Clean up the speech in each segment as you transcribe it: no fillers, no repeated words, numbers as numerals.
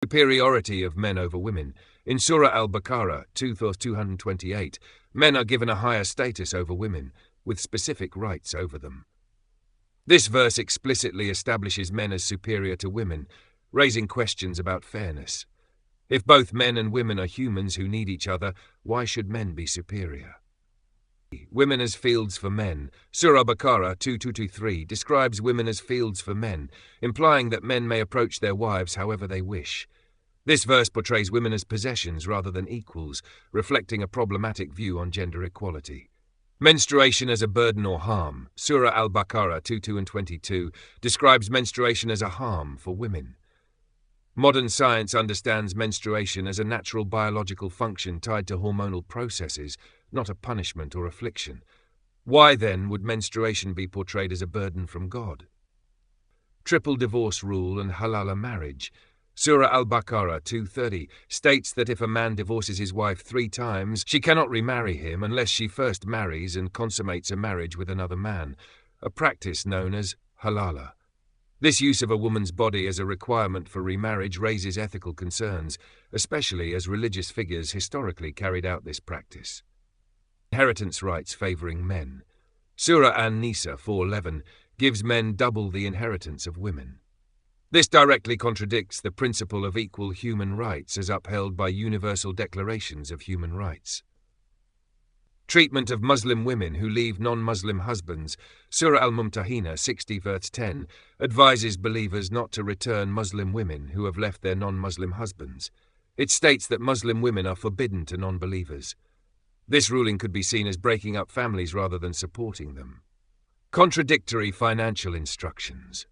Superiority of men over women. In Surah Al-Baqarah 2:228, men are given a higher status over women, with specific rights over them. This verse explicitly establishes men as superior to women, raising questions about fairness. If both men and women are humans who need each other, why should men be superior? Women as fields for men. Surah Baqarah 2:223 describes women as fields for men, implying that men may approach their wives however they wish. This verse portrays women as possessions rather than equals, reflecting a problematic view on gender equality. Menstruation as a burden or harm. Surah Al-Baqarah 2:22 describes menstruation as a harm for women. Modern science understands menstruation as a natural biological function tied to hormonal processes, not a punishment or affliction. Why, then, would menstruation be portrayed as a burden from God? Triple divorce rule and halala marriage. Surah Al-Baqarah 2:30 states that if a man divorces his wife 3 times, she cannot remarry him unless she first marries and consummates a marriage with another man, a practice known as halala. This use of a woman's body as a requirement for remarriage raises ethical concerns, especially as religious figures historically carried out this practice. Inheritance rights favoring men. Surah An-Nisa 4:11 gives men double the inheritance of women. This directly contradicts the principle of equal human rights as upheld by universal declarations of human rights. Treatment of Muslim women who leave non-Muslim husbands. Surah Al-Mumtahina 60 verse 10 advises believers not to return Muslim women who have left their non-Muslim husbands. It states that Muslim women are forbidden to non-believers. This ruling could be seen as breaking up families rather than supporting them. Contradictory financial instructions.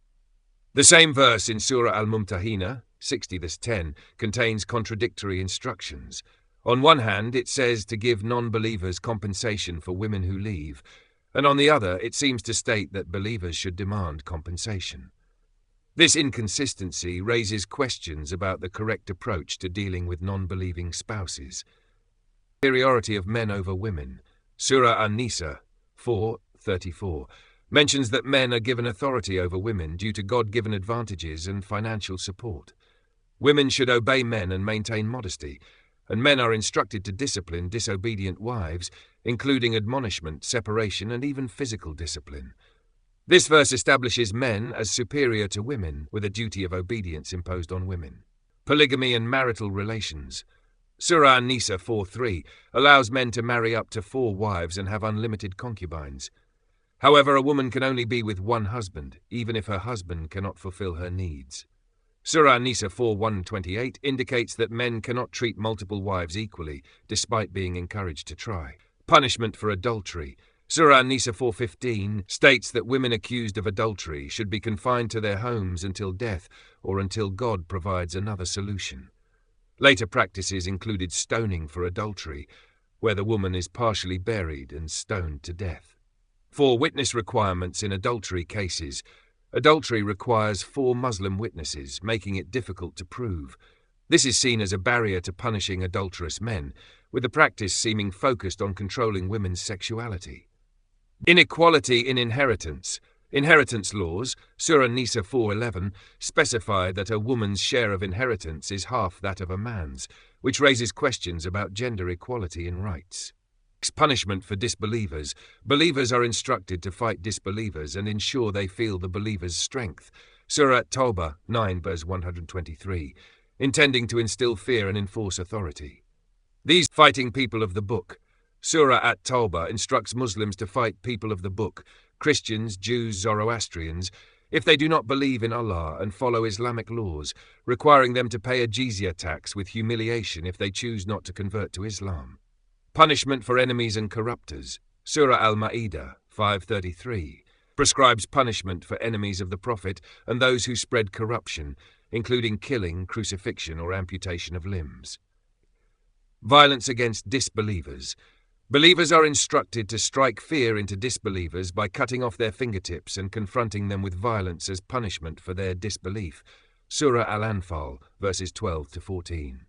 The same verse in Surah Al-Mumtahina 60 verse 10 contains contradictory instructions. On one hand, it says to give non-believers compensation for women who leave, and on the other, it seems to state that believers should demand compensation. This inconsistency raises questions about the correct approach to dealing with non-believing spouses. Superiority of men over women. Surah An-Nisa 4:34 mentions that men are given authority over women due to God-given advantages and financial support. Women should obey men and maintain modesty, and men are instructed to discipline disobedient wives, including admonishment, separation, and even physical discipline. This verse establishes men as superior to women, with a duty of obedience imposed on women. Polygamy and marital relations. Surah An-Nisa 4:3 allows men to marry up to 4 wives and have unlimited concubines. However, a woman can only be with one husband, even if her husband cannot fulfill her needs. Surah An-Nisa 4:128 indicates that men cannot treat multiple wives equally, despite being encouraged to try. Punishment for adultery. Surah An-Nisa 4:15 states that women accused of adultery should be confined to their homes until death or until God provides another solution. Later practices included stoning for adultery, where the woman is partially buried and stoned to death. 4 witness requirements in adultery cases. Adultery requires 4 Muslim witnesses, making it difficult to prove. This is seen as a barrier to punishing adulterous men, with the practice seeming focused on controlling women's sexuality. Inequality in inheritance. Inheritance laws, Surah An-Nisa 4:11, specify that a woman's share of inheritance is half that of a man's, which raises questions about gender equality in rights. Punishment for disbelievers. Believers are instructed to fight disbelievers and ensure they feel the believer's strength. Surah At-Tawbah 9 verse 123, intending to instill fear and enforce authority. These fighting people of the book. Surah At-Tawbah instructs Muslims to fight people of the book, Christians, Jews, Zoroastrians, if they do not believe in Allah and follow Islamic laws, requiring them to pay a jizya tax with humiliation if they choose not to convert to Islam. Punishment for enemies and corruptors. Surah Al-Ma'idah 5:33 prescribes punishment for enemies of the Prophet and those who spread corruption, including killing, crucifixion, or amputation of limbs. Violence against disbelievers. Believers are instructed to strike fear into disbelievers by cutting off their fingertips and confronting them with violence as punishment for their disbelief. Surah Al-Anfal verses 12-14.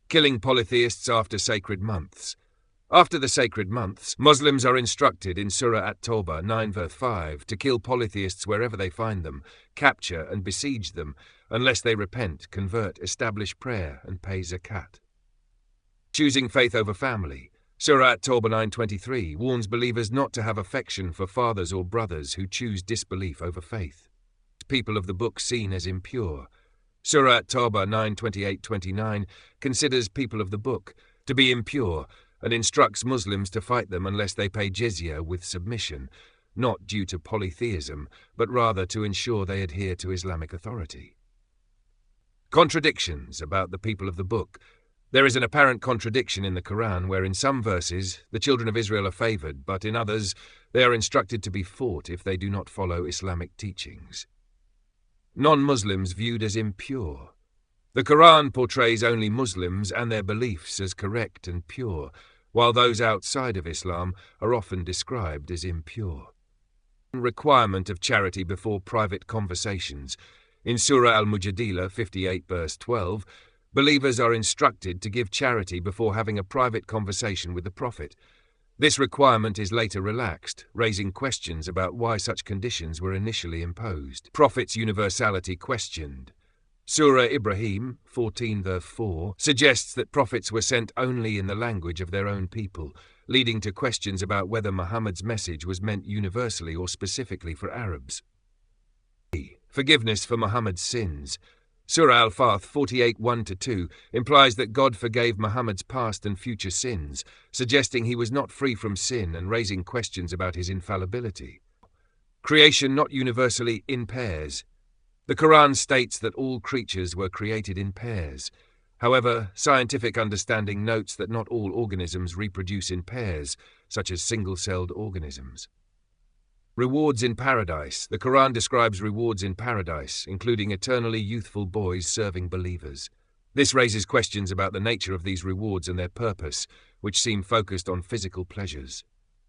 Killing polytheists after sacred months. After the sacred months, Muslims are instructed in Surah At-Tawbah 9 verse 5 to kill polytheists wherever they find them, capture and besiege them, unless they repent, convert, establish prayer, and pay zakat. Choosing faith over family. Surah At-Tawbah 9:23 warns believers not to have affection for fathers or brothers who choose disbelief over faith. People of the book seen as impure. Surah At-Tawbah 9:28-29 considers people of the book to be impure and instructs Muslims to fight them unless they pay jizya with submission, not due to polytheism, but rather to ensure they adhere to Islamic authority. Contradictions about the people of the book. There is an apparent contradiction in the Quran where in some verses the children of Israel are favored, but in others they are instructed to be fought if they do not follow Islamic teachings. Non-Muslims viewed as impure. The Quran portrays only Muslims and their beliefs as correct and pure, while those outside of Islam are often described as impure. Requirement of charity before private conversations. In Surah Al-Mujadilah 58 verse 12, believers are instructed to give charity before having a private conversation with the Prophet. This requirement is later relaxed, raising questions about why such conditions were initially imposed. Prophet's universality questioned. Surah Ibrahim 14 verse 4 suggests that prophets were sent only in the language of their own people, leading to questions about whether Muhammad's message was meant universally or specifically for Arabs. Forgiveness for Muhammad's sins. Surah Al-Fath 48 1-2 implies that God forgave Muhammad's past and future sins, suggesting he was not free from sin and raising questions about his infallibility. Creation not universally in pairs. The Quran states that all creatures were created in pairs. However, scientific understanding notes that not all organisms reproduce in pairs, such as single-celled organisms. Rewards in paradise. The Quran describes rewards in paradise, including eternally youthful boys serving believers. This raises questions about the nature of these rewards and their purpose, which seem focused on physical pleasures.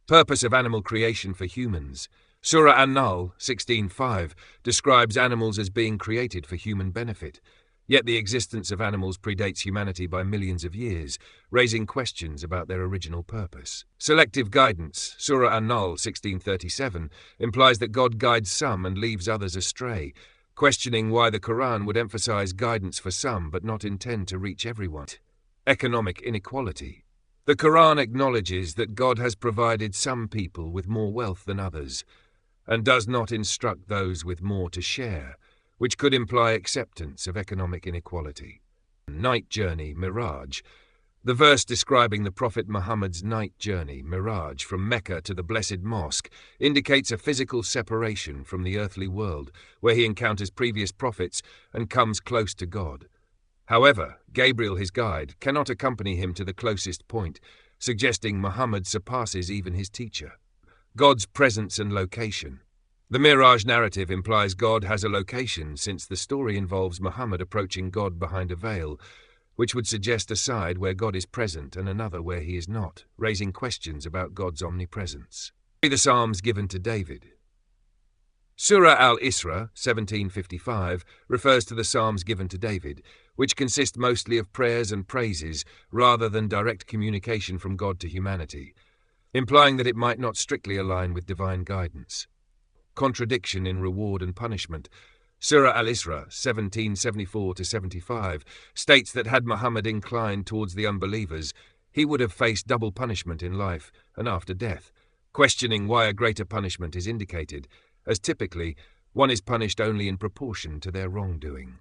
Purpose of animal creation for humans. Surah An-Nahl 16:5 describes animals as being created for human benefit, yet the existence of animals predates humanity by millions of years, raising questions about their original purpose. Selective guidance. Surah An-Nahl 16:37 implies that God guides some and leaves others astray, questioning why the Quran would emphasize guidance for some but not intend to reach everyone. Economic inequality. The Quran acknowledges that God has provided some people with more wealth than others, and does not instruct those with more to share, which could imply acceptance of economic inequality. Night journey, Miraj. The verse describing the Prophet Muhammad's night journey, Miraj, from Mecca to the Blessed Mosque indicates a physical separation from the earthly world, where he encounters previous prophets and comes close to God. However, Gabriel, his guide, cannot accompany him to the closest point, suggesting Muhammad surpasses even his teacher. God's presence and location. The Miraj narrative implies God has a location, since the story involves Muhammad approaching God behind a veil, which would suggest a side where God is present and another where he is not, raising questions about God's omnipresence. The Psalms given to David. Surah Al-Isra 17:55 refers to the Psalms given to David, which consist mostly of prayers and praises rather than direct communication from God to humanity, implying that it might not strictly align with divine guidance. Contradiction in reward and punishment. Surah Al-Isra 17:74-75 states that had Muhammad inclined towards the unbelievers, he would have faced double punishment in life and after death, questioning why a greater punishment is indicated, as typically one is punished only in proportion to their wrongdoing.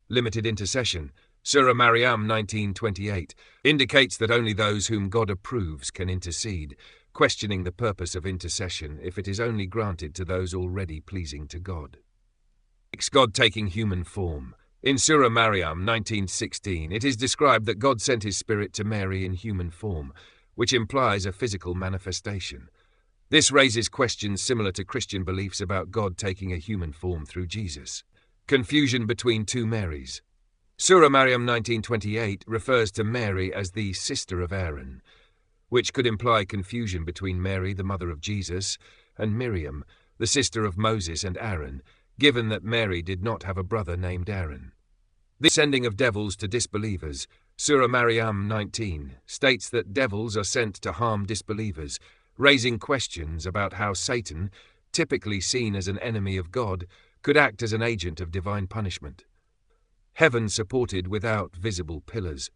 Limited intercession. Surah Maryam 19:28 indicates that only those whom God approves can intercede, questioning the purpose of intercession if it is only granted to those already pleasing to God. God taking human form. In Surah Maryam 19:16, it is described that God sent his spirit to Mary in human form, which implies a physical manifestation. This raises questions similar to Christian beliefs about God taking a human form through Jesus. Confusion between two Marys. Surah Maryam 19:28 refers to Mary as the sister of Aaron, which could imply confusion between Mary, the mother of Jesus, and Miriam, the sister of Moses and Aaron, given that Mary did not have a brother named Aaron. The sending of devils to disbelievers. Surah Maryam 19 states that devils are sent to harm disbelievers, raising questions about how Satan, typically seen as an enemy of God, could act as an agent of divine punishment. heaven supported without visible pillars.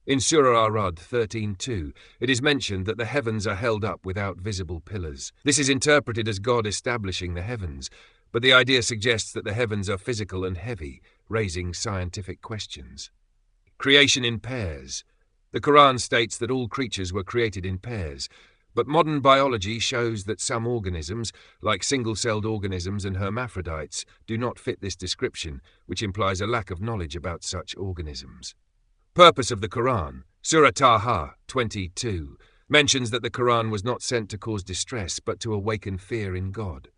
In Surah Ar-Ra'd 13:2, it is mentioned that the heavens are held up without visible pillars. This is interpreted as God establishing the heavens, but the idea suggests that the heavens are physical and heavy, raising scientific questions. Creation in pairs. The Quran states that all creatures were created in pairs, but modern biology shows that some organisms, like single-celled organisms and hermaphrodites, do not fit this description, which implies a lack of knowledge about such organisms. Purpose of the Quran. Surah Taha 22 mentions that the Quran was not sent to cause distress, but to awaken fear in God.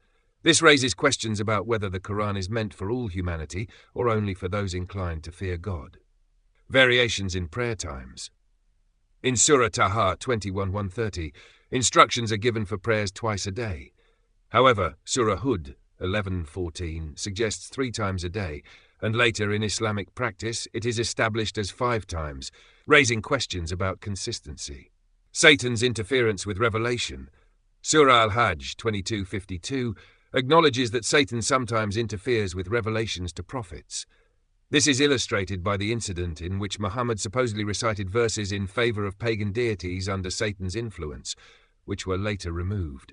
This raises questions about whether the Quran is meant for all humanity or only for those inclined to fear God. Variations in prayer times. In Surah Taha 21:130, instructions are given for prayers twice a day. However, Surah Hud 11:14 suggests 3 times a day, and later in Islamic practice it is established as 5 times, raising questions about consistency. Satan's interference with revelation. Surah Al-Hajj 22:52 acknowledges that Satan sometimes interferes with revelations to prophets. This is illustrated by the incident in which Muhammad supposedly recited verses in favor of pagan deities under Satan's influence, which were later removed.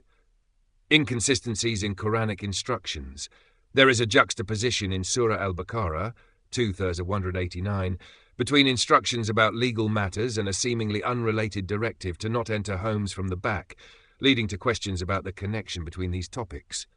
Inconsistencies in Quranic instructions. There is a juxtaposition in Surah Al-Baqarah 2:189 between instructions about legal matters and a seemingly unrelated directive to not enter homes from the back, leading to questions about the connection between these topics.